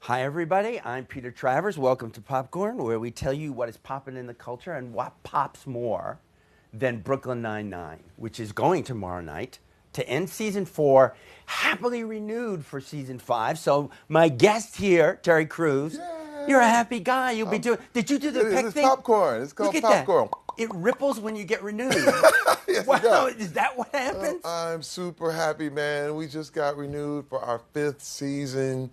Hi, everybody. I'm Peter Travers. Welcome to Popcorn, where we tell you what is popping in the culture and what pops more than Brooklyn Nine-Nine, which is going tomorrow night to end season 4, happily renewed for season 5. So my guest here, Terry Crews, you're a happy guy. You'll be doing. Did you do the peck It's thing? popcorn. It's called Look at popcorn. that. It ripples when you get renewed. Yes, Wow, it does. is that what happens? I'm super happy, man. We just got renewed for our 5th season.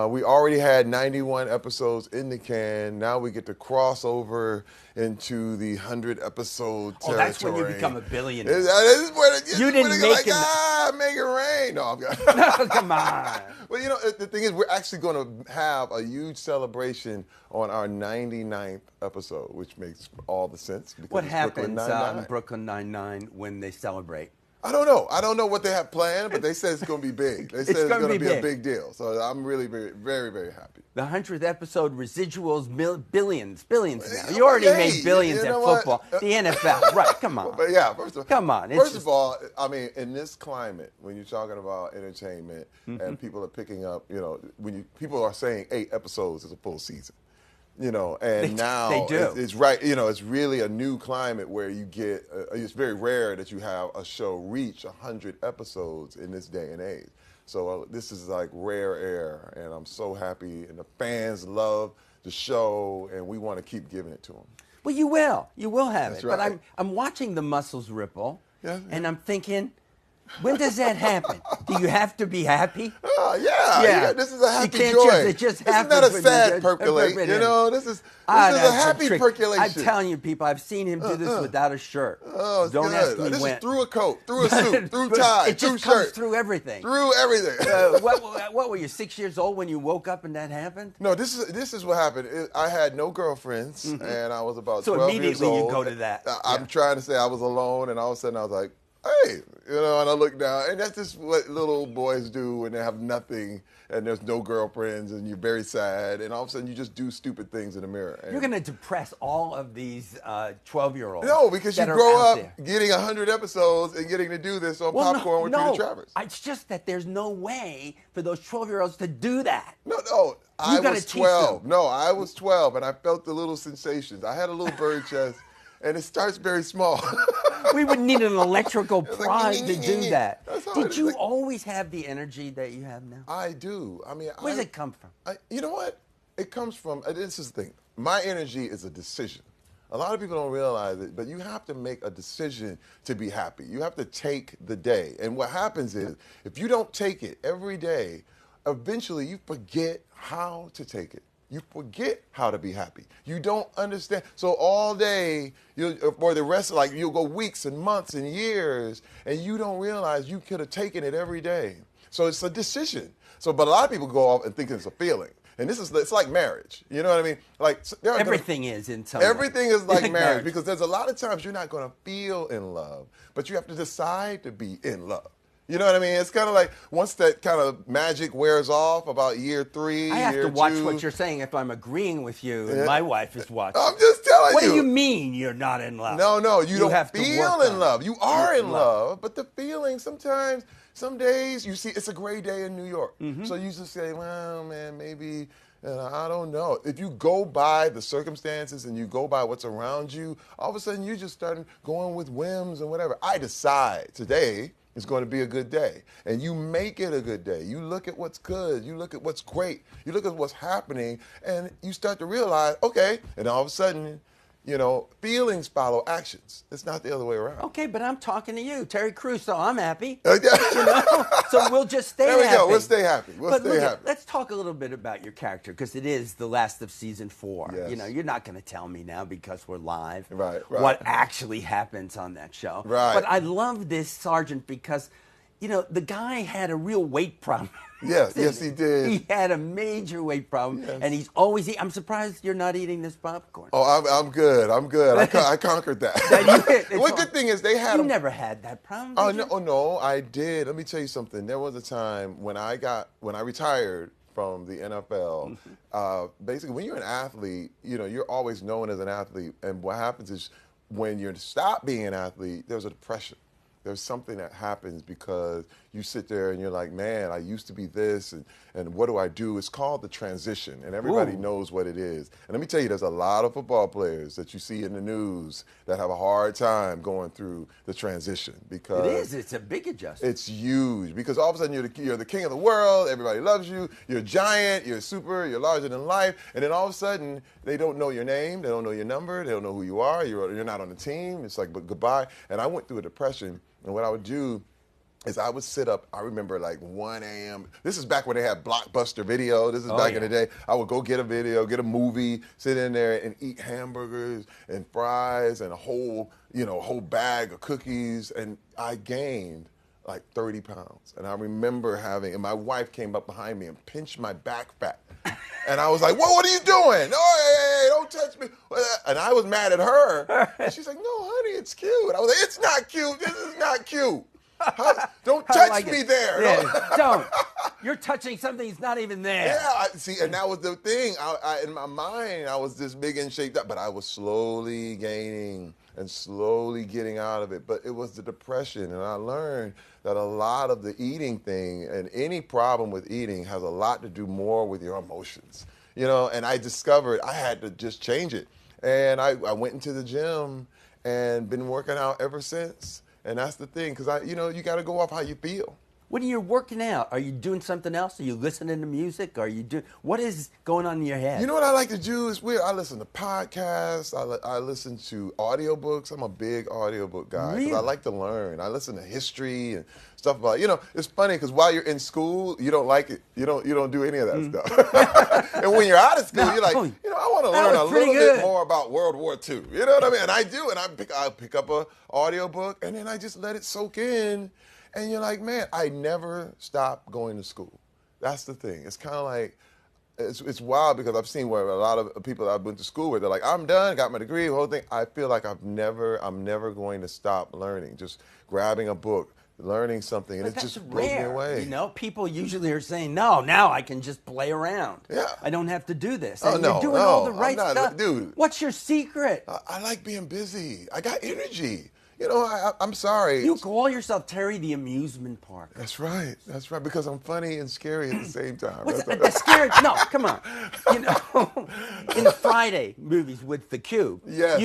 We already had 91 episodes in the can. Now we get to cross over into the 100-episode territory. Oh, that's when you become a billionaire. You didn't make it. Make it rain. No, No, come on. Well, you know, the thing is, we're actually going to have a huge celebration on our 99th episode, which makes all the sense. What it's happens Brooklyn on Brooklyn Nine-Nine when they celebrate? I don't know. I don't know what they have planned, but they said it's going to be big. They said it's going to be a big deal. So I'm really very, very happy. The 100th episode, residuals, billions now. You already made billions at football. The NFL, right, come on. But yeah, first of all, come on. First of all, I mean, in this climate, when you're talking about entertainment and people are picking up, you know, people are saying 8 episodes is a full season. You know, and now they do. It's right. You know, it's really a new climate where you get. It's very rare that you have a show reach 100 episodes in this day and age. So this is like rare air, and I'm so happy. And the fans love the show, and we want to keep giving it to them. Well, you will. You will have That's it. right. But I'm watching the muscles ripple, Yeah. and I'm thinking, when does that happen? Do you have to be happy? Yeah. This is a happy you can't joy. It just this is happens. not a when sad you percolate. You know, this is a happy percolation. I'm telling you, people, I've seen him do this without a shirt. Oh, it's Don't good. ask me This when. is through a coat, through a suit, through tie, it through just comes shirt, through everything. Through everything. What were you, 6 years old when you woke up and that happened? No, this is what happened. I had no girlfriends, and I was about 12 years old. So immediately you go to that. I'm trying to say I was alone, and all of a sudden I was like, hey, you know, and I look down, and that's just what little boys do when they have nothing, and there's no girlfriends, and you're very sad, and all of a sudden you just do stupid things in the mirror. And you're going to depress all of these 12-year-olds. No, because you grow up getting 100 episodes and getting to do this on Popcorn with Peter Travers. It's just that there's no way for those 12-year-olds to do that. No, I was 12. No, I was 12, and I felt the little sensations. I had a little bird chest, and it starts very small. We would need an electrical prod to do that. Did you like, always have the energy that you have now? I do. I mean, where does it come from? You know what? It comes from, this is the thing. My energy is a decision. A lot of people don't realize it, but you have to make a decision to be happy. You have to take the day. And what happens is, if you don't take it every day, eventually you forget how to take it. You forget how to be happy. You don't understand. So all day, for the rest, you'll go weeks and months and years, and you don't realize you could have taken it every day. So it's a decision. But a lot of people go off and think it's a feeling. And it's like marriage. You know what I mean? Everything is in some Everything is like marriage, because there's a lot of times you're not going to feel in love, but you have to decide to be in love. You know what I mean? It's kind of like once that kind of magic wears off, about year 3, I have year to watch 2. what you're saying if I'm agreeing with you. And my wife is watching. I'm just telling you. What do you mean you're not in love? No, you don't have feel in love. You are in love, but the feeling sometimes, some days, you see, it's a gray day in New York. So you just say, well, man, maybe, I don't know. If you go by the circumstances and you go by what's around you, all of a sudden you just start going with whims and whatever. I decide today it's going to be a good day. And you make it a good day. You look at what's good. You look at what's great. You look at what's happening, and you start to realize, okay, and all of a sudden, you know, feelings follow actions. It's not the other way around. Okay, but I'm talking to you, Terry Crews, so I'm happy. Yeah. You know? So we'll just stay happy. There we go. We'll stay happy. Let's talk a little bit about your character, because it is the last of season 4. Yes. You know, you're not going to tell me now because we're live right. what actually happens on that show. Right. But I love this sergeant because, you know, the guy had a real weight problem. Yes, he did. He had a major weight problem, and he's always eating. I'm surprised you're not eating this popcorn. Oh, I'm good. I conquered that. One good thing is they had. You never had that problem. No, I did. Let me tell you something. There was a time when I retired from the NFL. Basically, when you're an athlete, you know, you're always known as an athlete, and what happens is when you stop being an athlete, there's a depression. There's something that happens because you sit there and you're like, man, I used to be this, and what do I do? It's called the transition, and everybody Ooh. knows what it is. And let me tell you, there's a lot of football players that you see in the news that have a hard time going through the transition It because is. It's a big adjustment. it's huge. Because all of a sudden you're the king of the world, everybody loves you, you're a giant, you're super, you're larger than life, and then all of a sudden they don't know your name, they don't know your number, they don't know who you are, you're not on the team. It's like, but goodbye. And I went through a depression. And what I would do is I would sit up, I remember like 1 a.m. This is back when they had Blockbuster Video. This is back in the day. I would go get a video, get a movie, sit in there and eat hamburgers and fries and a whole bag of cookies. And I gained like 30 pounds. And I remember and my wife came up behind me and pinched my back fat. And I was like, whoa, what are you doing? Oh, hey, don't touch me. And I was mad at her. And she's like, no, honey, it's cute. I was like, it's not cute. This is not cute. Don't touch me there. Yeah, don't. You're touching something that's not even there. Yeah, see, and that was the thing. In my mind, I was this big and shaped up, but I was slowly gaining and slowly getting out of it. But it was the depression, and I learned that a lot of the eating thing and any problem with eating has a lot to do more with your emotions, and I discovered I had to just change it. And I went into the gym and been working out ever since. And that's the thing, because you got to go off how you feel. When you're working out, are you doing something else? Are you listening to music? What is going on in your head? You know what I like to do? It's weird. I listen to podcasts. I listen to audiobooks. I'm a big audiobook guy because I like to learn. I listen to history and stuff about. It's funny because while you're in school, you don't like it. You don't do any of that stuff. And when you're out of school, you're like, I want to learn a little bit more about World War II. You know what I mean? And I do. And I pick up a audiobook and then I just let it soak in. And you're like, man, I never stopped going to school. That's the thing. It's kind of like, it's wild because I've seen where a lot of people that I've been to school with, they're like, I'm done, got my degree, the whole thing. I feel like I'm never going to stop learning. Just grabbing a book, learning something, and it just blows me away. People usually are saying, no, now I can just play around. Yeah. I don't have to do this. Oh, And no, you're doing all the right I'm not, stuff. Dude. What's your secret? I like being busy. I got energy. I'm sorry. You call yourself Terry the Amusement Park. That's right. Because I'm funny and scary at the same time. That's scary. No, come on. In the Friday movies with the Cube, yes.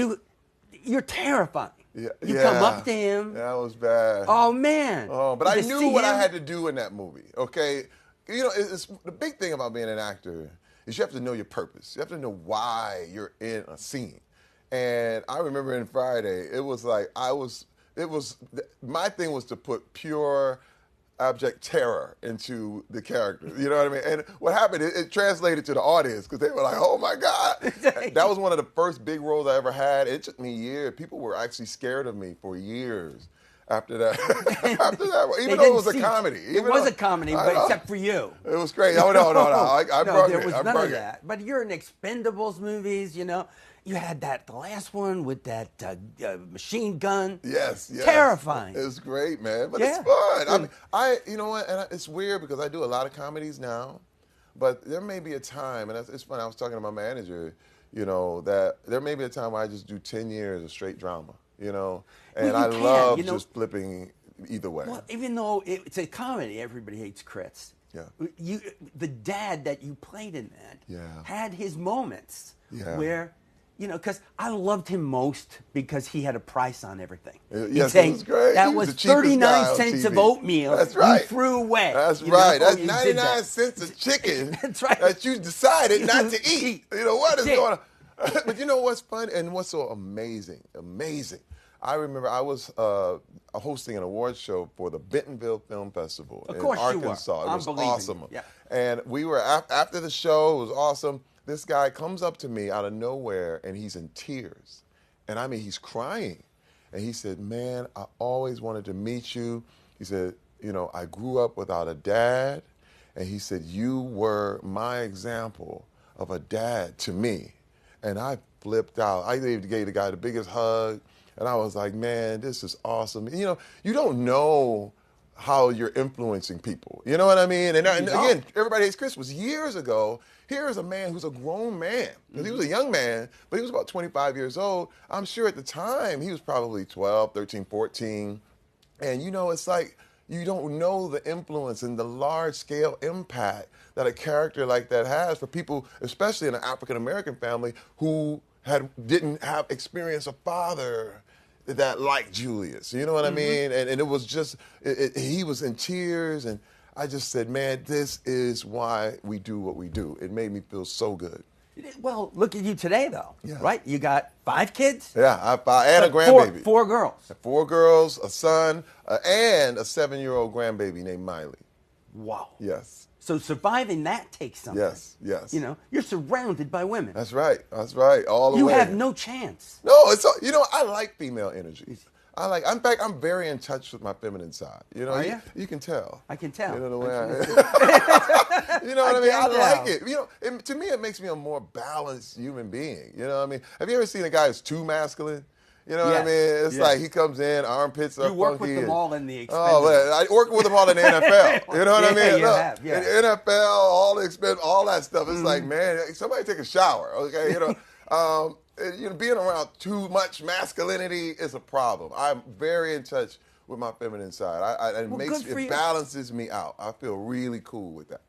you're terrifying. Yeah, you come up to him. That was bad. Oh, man. Oh, but I knew what I had to do in that movie, okay? It's the big thing about being an actor is you have to know your purpose. You have to know why you're in a scene. And I remember in Friday, it was like my thing was to put pure abject terror into the character. You know what I mean? And what happened, it translated to the audience because they were like, oh my God. That was one of the first big roles I ever had. It took me years. People were actually scared of me for years after that. Even though it was a comedy. It was a comedy, but except for you. It was great. Oh, no. I broke it. There was none of that. But you're in Expendables movies, You had the last one with that machine gun. Yes. Terrifying. It was great, man. But it's fun. You know what? And it's weird because I do a lot of comedies now, but there may be a time, and it's funny. I was talking to my manager, that there may be a time where I just do 10 years of straight drama, and I love just flipping either way. Well, even though it's a comedy, everybody hates Chris. Yeah. The dad that you played in that had his moments where. Because I loved him most because he had a price on everything. Yes, it was great. That was 39 cents of oatmeal That's right. you threw away. That's right. That's 99 cents of chicken That's right. that you decided not to eat. What is going on? But you know what's fun and what's so amazing? I remember I was hosting an awards show for the Bentonville Film Festival in Arkansas. It was awesome. Yeah. And we were, after the show, it was awesome. This guy comes up to me out of nowhere, and he's in tears. And I mean, he's crying. And he said, man, I always wanted to meet you. He said, I grew up without a dad. And he said, you were my example of a dad to me. And I flipped out. I gave the guy the biggest hug. And I was like, man, this is awesome. You don't know how you're influencing people. You know what I mean? And again, Everybody Hates Chris was years ago. Here's a man who's a grown man. Because he was a young man, but he was about 25 years old. I'm sure at the time he was probably 12, 13, 14. And it's like you don't know the influence and the large scale impact that a character like that has for people, especially in an African American family who didn't have experience a father that liked Julius. You know what I mean? And it was just he was in tears, and I just said, man, this is why we do what we do. It made me feel so good. Well, look at you today, though, Yeah. right? You got 5 kids? Yeah, and a grandbaby. Four girls. 4 girls, a son, and a 7-year-old grandbaby named Miley. Wow. Yes. So surviving that takes something. Yes. You know, you're surrounded by women. That's right. All the way. You have no chance. No, I like female energy. In fact, I'm very in touch with my feminine side. Are you? You can tell. I can tell. You know the way you know what I mean? I can like tell. it. To me, it makes me a more balanced human being. You know what I mean? Have you ever seen a guy who's too masculine? You know what I Yes. mean? It's Yes. like he comes in, armpits are You work funky. with them and- all in the Expendables. Oh, man, I work with them all in the NFL. You know what I Yeah, mean? you Look, have, yeah. in the NFL, all the expense, all that stuff. It's like, man, somebody take a shower, okay? Being around too much masculinity is a problem. I'm very in touch with my feminine side. It balances me out. I feel really cool with that.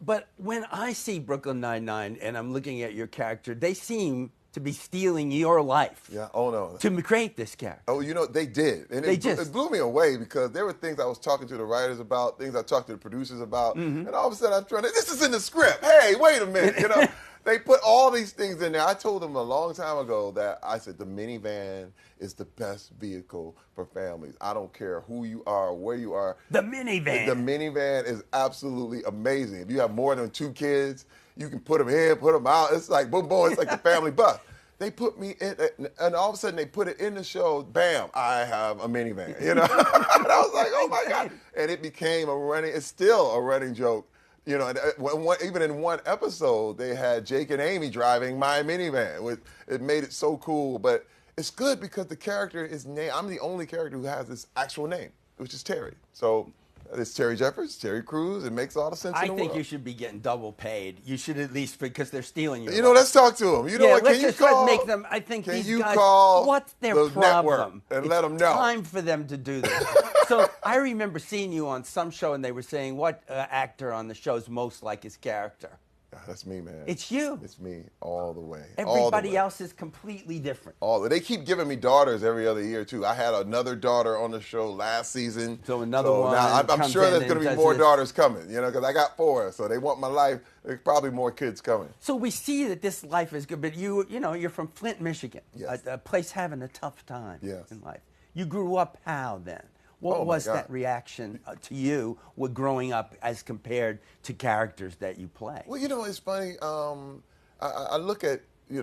But when I see Brooklyn Nine-Nine and I'm looking at your character, they seem to be stealing your life. Yeah. Oh no. To create this character. Oh, they did. And it blew me away because there were things I was talking to the writers about, things I talked to the producers about, and all of a sudden this is in the script. Hey, wait a minute, They put all these things in there. I told them a long time ago that I said the minivan is the best vehicle for families. I don't care who you are or where you are. The minivan. The minivan is absolutely amazing. If you have more than 2 kids, you can put them in, put them out. It's like boom, boom. It's like the family bus. They put me in, and all of a sudden they put it in the show. Bam! I have a minivan. And I was like, oh my God! And it became it's still a running joke. Even in one episode, they had Jake and Amy driving my minivan. It made it so cool. But it's good because the character is named. I'm the only character who has this actual name, which is Terry. So it's Terry Jeffers, Terry Crews. It makes all the sense in the world. I think you should be getting double paid. You should at least, because they're stealing your life. Let's talk to them. Let's make them. I think can these you guys. call What's their the network problem? and let them know? It's time for them to do this. So I remember seeing you on some show, and they were saying, "What actor on the show is most like his character?" That's me, man. It's you. It's me all the way. Everybody else is completely different. They keep giving me daughters every other year too. I had another daughter on the show last season. So another one. Now I'm sure there's going to be more this. daughters coming. Because I got 4, so they want my life. There's probably more kids coming. So we see that this life is good, but you're from Flint, Michigan, Yes. a place having a tough time Yes. in life. You grew up how then? What was that reaction to you with growing up as compared to characters that you play? Well, it's funny. I look at,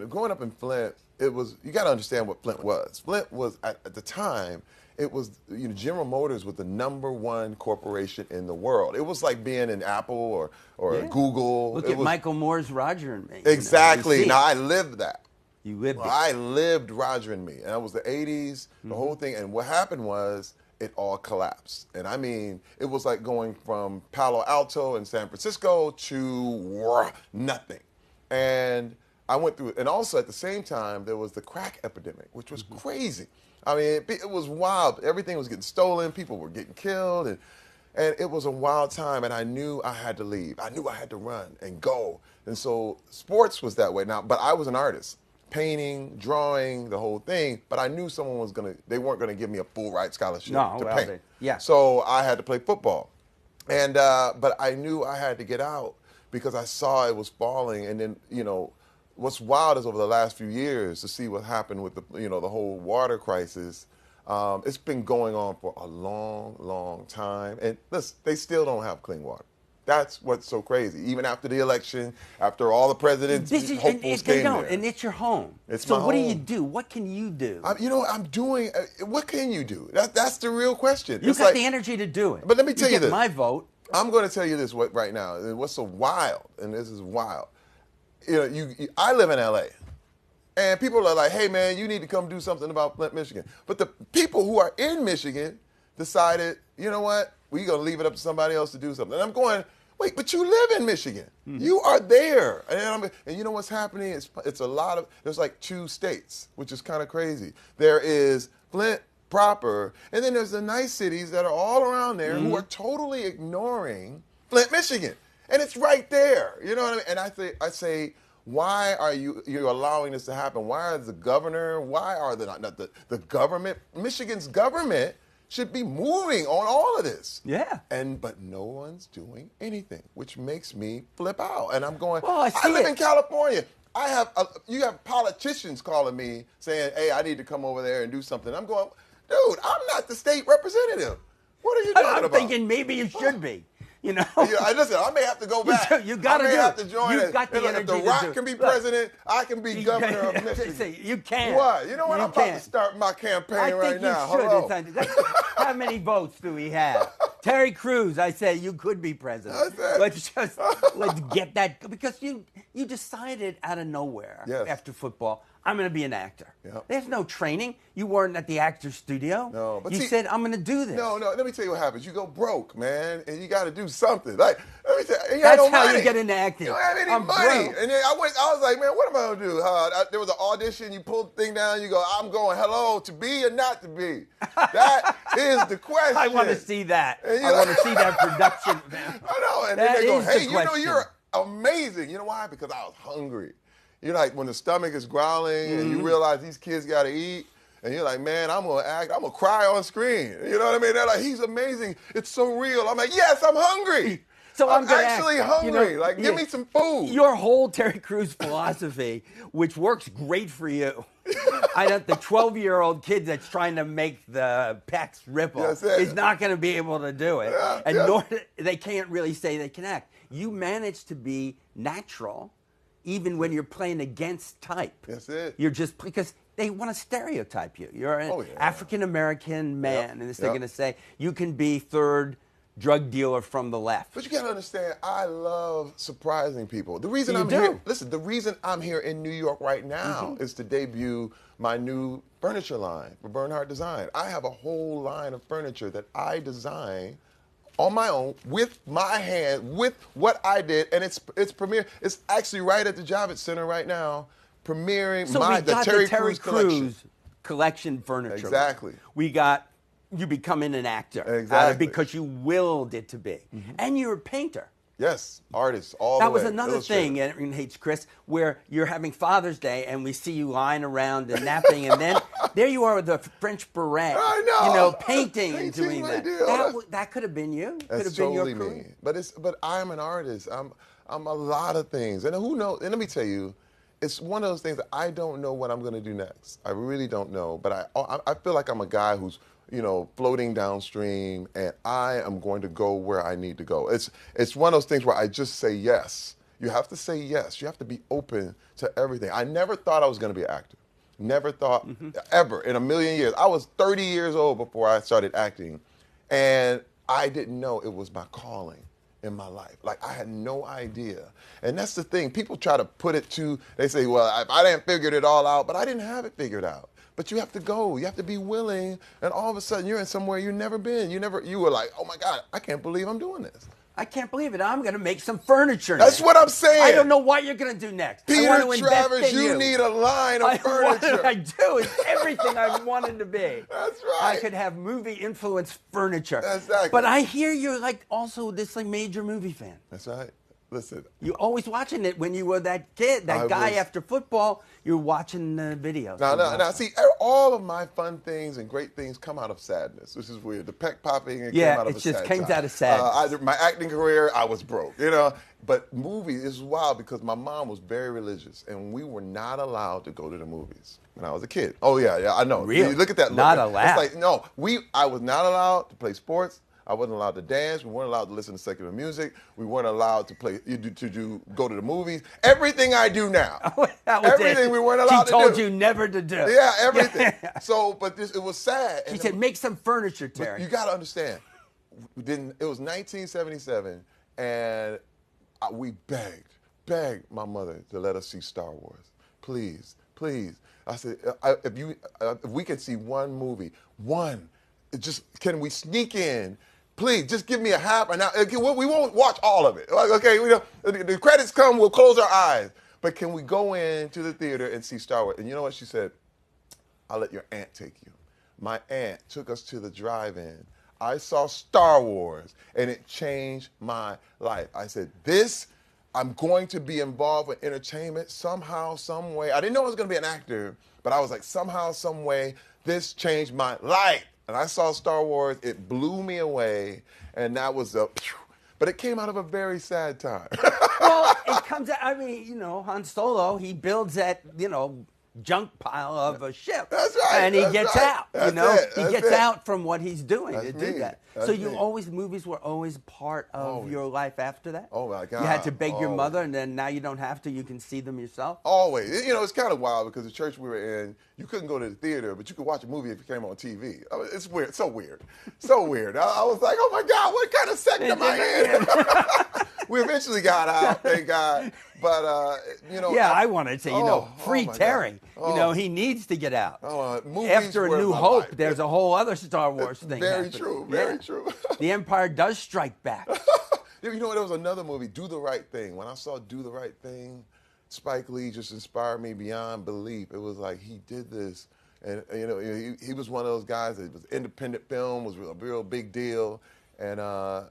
growing up in Flint, you got to understand what Flint was. Flint was, at the time, it was, General Motors was the #1 corporation in the world. It was like being in Apple or Google. Look at Michael Moore's Roger and Me. Exactly. Now, I lived that. You lived it. I lived Roger and Me. And that was the 80s, the whole thing. And what happened was, it all collapsed. And I mean, it was like going from Palo Alto in San Francisco to nothing. And I went through it. And also at the same time, there was the crack epidemic, which was crazy. I mean, it was wild. Everything was getting stolen. People were getting killed. And it was a wild time. And I knew I had to leave. I knew I had to run and go. And so sports was that way. Now, but I was an artist. Painting, drawing, the whole thing, but I knew they weren't gonna give me a full ride scholarship to paint. So I had to play football. And but I knew I had to get out because I saw it was falling. And then, what's wild is over the last few years to see what happened with the whole water crisis. It's been going on for a long, long time. And listen, they still don't have clean water. That's what's so crazy. Even after the election, after all the presidents, hopefuls came there. And it's your home. It's so my what home. do you do? What can you do? I'm doing. What can you do? That's the real question. You got the energy to do it. But let me tell you this. My vote. I'm going to tell you this right now. And what's so wild, and this is wild. I live in L.A. And people are like, hey, man, you need to come do something about Flint, Michigan. But the people who are in Michigan decided, you know what? We're going to leave it up to somebody else to do something. And I'm going, wait, but you live in Michigan. Mm-hmm. You are there. And you know what's happening? It's a lot of, there's like 2 states, which is kind of crazy. There is Flint, proper. And then there's the nice cities that are all around there who are totally ignoring Flint, Michigan. And it's right there. You know what I mean? And I say, why are you're allowing this to happen? Why is the governor, why are not the government, Michigan's government should be moving on all of this. Yeah. But no one's doing anything, which makes me flip out. And I'm going, well, I live in California. You have politicians calling me saying, hey, I need to come over there and do something. I'm going, dude, I'm not the state representative. What are you talking about? I'm thinking maybe you should be. You know, listen, I may have to go back. You got to do it. I may have to join it. Got the energy if The Rock can be president, I can be governor of Michigan. You can. What? You know what? I'm about to start my campaign right now. I think you should. How many votes do we have? Terry Crews, I say you could be president. Let's get that, because you decided out of nowhere after football, I'm going to be an actor. Yep. There's no training. You weren't at the actor's studio. No, but you said, I'm going to do this. No, let me tell you what happens. You go broke, man, and you got to do something. Like, let me tell you, that's how you get into acting. You don't have any money. Broke. And then I was like, man, what am I going to do? There was an audition. You pull the thing down. You go, I'm going, hello, to be or not to be? That is the question. I want to see that. I want to see that production. I know. And then they go, hey, you know, you're amazing. You know why? Because I was hungry. You're like, when the stomach is growling and you realize these kids got to eat, and you're like, man, I'm going to act, I'm going to cry on screen. You know what I mean? They're like, he's amazing. It's so real. I'm like, yes, I'm hungry. So I'm actually hungry. Like, give me some food. Your whole Terry Crews philosophy, which works great for you. The 12-year-old kid that's trying to make the pecs ripple is not going to be able to do it. Nor they can't really say they can act. You manage to be natural even when you're playing against type. That's it. You're just, because they want to stereotype you. You're an African-American man, and they're going to say, you can be third drug dealer from the left. But you got to understand, I love surprising people. The reason the reason I'm here in New York right now is to debut my new furniture line for Bernhardt Design. I have a whole line of furniture that I design on my own, with my hand, with what I did, and it's premiere. It's actually right at the Javits Center right now, premiering the Terry Crews collection furniture. Exactly. We got you becoming an actor. Exactly. Because you willed it to be. And you're a painter. Yes, artist, all the way. That was another thing in Hates Chris, where you're having Father's Day and we see you lying around and napping, and then there you are with a French beret. I know. You know, painting and doing that. That could have been you. That's could have been totally your career. me. But I'm an artist. I'm a lot of things. And who knows? And let me tell you, it's one of those things that I don't know what I'm going to do next. I really don't know. But I feel like I'm a guy who's, floating downstream, and I am going to go where I need to go. It's one of those things where I just say yes. You have to say yes. You have to be open to everything. I never thought I was going to be an actor. Never thought ever in a million years. I was 30 years old before I started acting, and I didn't know it was my calling in my life. Like, I had no idea. And that's the thing. People try to put it they say, well, I didn't figure it all out, but I didn't have it figured out. But you have to go. You have to be willing. And all of a sudden, you're in somewhere you've never been. You were like, oh, my God, I can't believe I'm doing this. I can't believe it. I'm going to make some furniture That's next. what I'm saying. I don't know what you're going to do next. Peter Travers, you need a line of furniture. I do. It's everything I've wanted to be. That's right. I could have movie-influenced furniture. Exactly. But I hear you're also this major movie fan. That's right. Listen. You're always watching it when you were that kid, guy after football. You're watching the videos. Now, see, all of my fun things and great things come out of sadness, which is weird. The peck popping came out of a sad came out of sadness. My acting career, I was broke, But movies is wild because my mom was very religious, and we were not allowed to go to the movies when I was a kid. Oh, yeah, I know. Really? You look at that. Not allowed. It's like, no, I was not allowed to play sports. I wasn't allowed to dance. We weren't allowed to listen to secular music. We weren't allowed to go to the movies. Everything I do now. That was everything it. we weren't allowed to do. She told you never to do. Yeah, everything. So, but it was sad. She said, make some furniture, Terry. You got to understand. It was 1977, and we begged my mother to let us see Star Wars. Please, please. I said, if we can see one movie, can we sneak in? Please, just give me a half an hour. We won't watch all of it. Okay, the credits come, we'll close our eyes. But can we go into the theater and see Star Wars? And you know what she said? I'll let your aunt take you. my aunt took us to the drive-in. I saw Star Wars, and it changed my life. I said, I'm going to be involved with entertainment somehow, some way. I didn't know I was going to be an actor, but I was like, somehow, some way, this changed my life. And I saw Star Wars. It blew me away, and that was but it came out of a very sad time. Well, it comes out, I mean, Han Solo, he builds that, junk pile of a ship. That's right. And he That's gets right. out. That's He it. gets That's it. out from what he's doing That's to me. do that. That's So me. movies were always part of Always. your life after that? Oh, my God. You had to beg your Always. mother, and then now you don't have to. You can see them yourself? Always. It's kind of wild because the church we were in, you couldn't go to the theater, but you could watch a movie if it came on TV. I mean, it's weird. So weird. So weird. I was like, oh, my God, what kind of sect am I in? We eventually got out, thank God. But, Yeah, I wanted to, free my God. Terry. Oh. He needs to get out. Movies After A were New my Hope, life. there's a whole other Star Wars thing Very happening. true. Very true. The Empire does strike back. You know what? There was another movie, Do the Right Thing. When I saw Do the Right Thing, Spike Lee just inspired me beyond belief. It was like he did this, and he was one of those guys that was independent film, was a real big deal. And I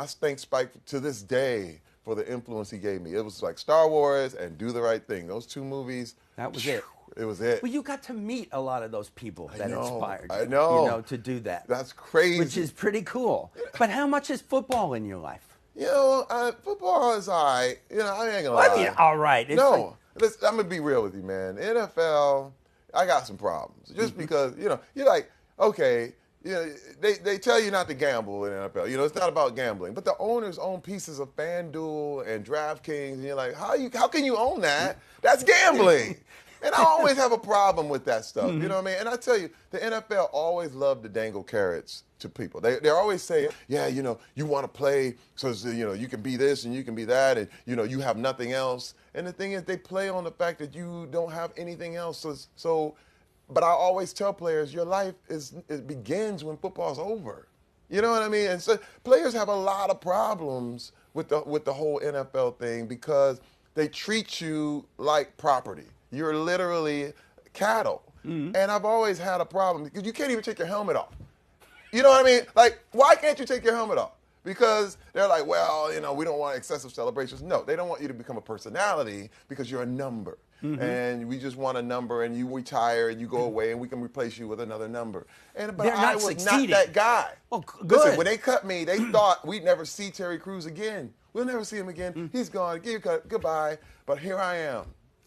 thank Spike to this day for the influence he gave me. It was like Star Wars and Do the Right Thing. Those two movies. That was it. It was it. Well, you got to meet a lot of those people that inspired you. I know. To do that. That's crazy. Which is pretty cool. But how much is football in your life? Football is all right. I ain't gonna lie. I mean, all right. It's Listen, I'm gonna be real with you, man. NFL, I got some problems. Just because, you're like, okay, they tell you not to gamble in the NFL. It's not about gambling. But the owners own pieces of FanDuel and DraftKings, and you're like, how can you own that? That's gambling. And I always have a problem with that stuff. You know what I mean? And I tell you, the NFL always loved to dangle carrots to people. They always say, yeah, you want to play so you can be this and you can be that, and you have nothing else. And the thing is, they play on the fact that you don't have anything else. But I always tell players, your life it begins when football's over. You know what I mean? And so players have a lot of problems with the whole NFL thing because they treat you like property. You're literally cattle. Mm-hmm. And I've always had a problem because you can't even take your helmet off. You know what I mean? Like, why can't you take your helmet off? Because they're like, well, we don't want excessive celebrations. No, they don't want you to become a personality because you're a number. Mm-hmm. And we just want a number, and you retire and you go away, and we can replace you with another number. But I was not that guy. Well, good. Listen, when they cut me, they thought we'd never see Terry Crews again. We'll never see him again. Mm-hmm. He's gone. Goodbye. But here I am.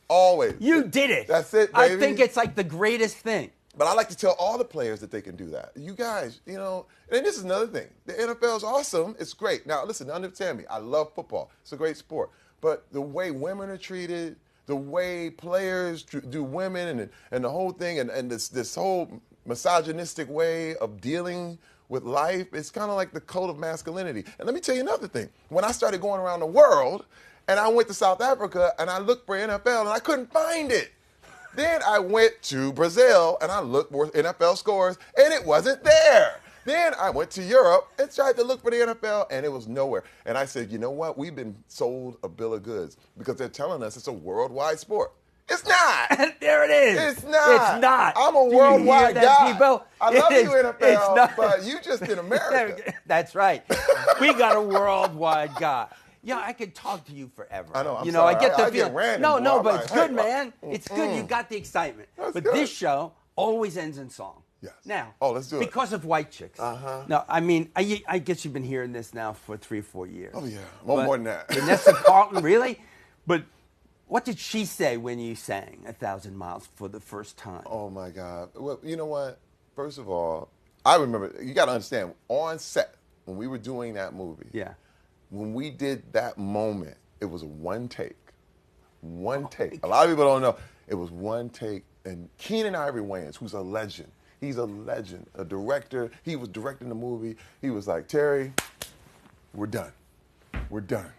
Always. You did it. That's it, baby. I think it's like the greatest thing. But I like to tell all the players that they can do that. You guys, and this is another thing. The NFL is awesome. It's great. Now, listen, understand me. I love football. It's a great sport. But the way women are treated, the way players do women and the whole thing and this whole misogynistic way of dealing with life, it's kind of like the code of masculinity. And let me tell you another thing. When I started going around the world, and I went to South Africa, and I looked for NFL, and I couldn't find it. Then I went to Brazil, and I looked for NFL scores, and it wasn't there. Then I went to Europe and tried to look for the NFL, and it was nowhere. And I said, you know what? We've been sold a bill of goods because they're telling us it's a worldwide sport. It's not. There it is. It's not. It's not. I'm a worldwide guy. People? I love you, NFL, but you just in America. That's right. We got a worldwide guy. Yeah, I could talk to you forever. I know. I'm sorry. I get the get feeling. random. No, but like, it's good, hey, man. It's good. You got the excitement. That's but good. this show always ends in song. Yes. Now, let's do it. Because of White Chicks. Uh-huh. No, I mean, I guess you've been hearing this now for 3 or 4 years. Oh, yeah. More than that. Vanessa Carlton, really? But what did she say when you sang 1,000 Miles for the first time? Oh, my God. Well, you know what? First of all, I remember, you got to understand, on set, when we were doing that movie, when we did that moment, it was a one take. One take. A lot of people don't know. It was one take. And Keenan Ivory Wayans, who's a legend, he's a legend, a director. He was directing the movie. He was like, Terry, we're done. We're done.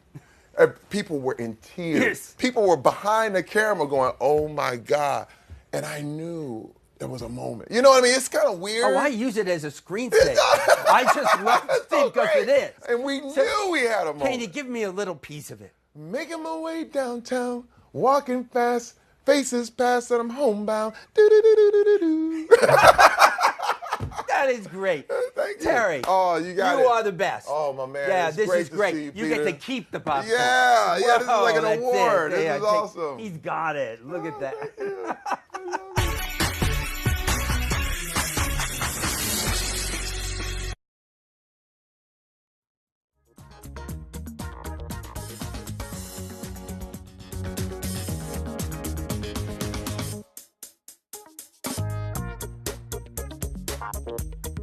And people were in tears. Yes. People were behind the camera going, oh, my God. And I knew there was a moment. You know what I mean? It's kind of weird. Oh, I use it as a screensaver. I just love it because it is. And we knew we had a moment. Can you give me a little piece of it? Making my way downtown, walking fast, faces pass and I'm homebound. Do-do-do-do-do-do. That is great. Thank you. Terry. Oh, you got it. You are the best. Oh, my man. Yeah, It's this great is to great. see you, You get Peter. to keep the popcorn. Yeah, this is like an That's award. it. This Yeah, is awesome. He's got it. Look at that. Thank you. I love you.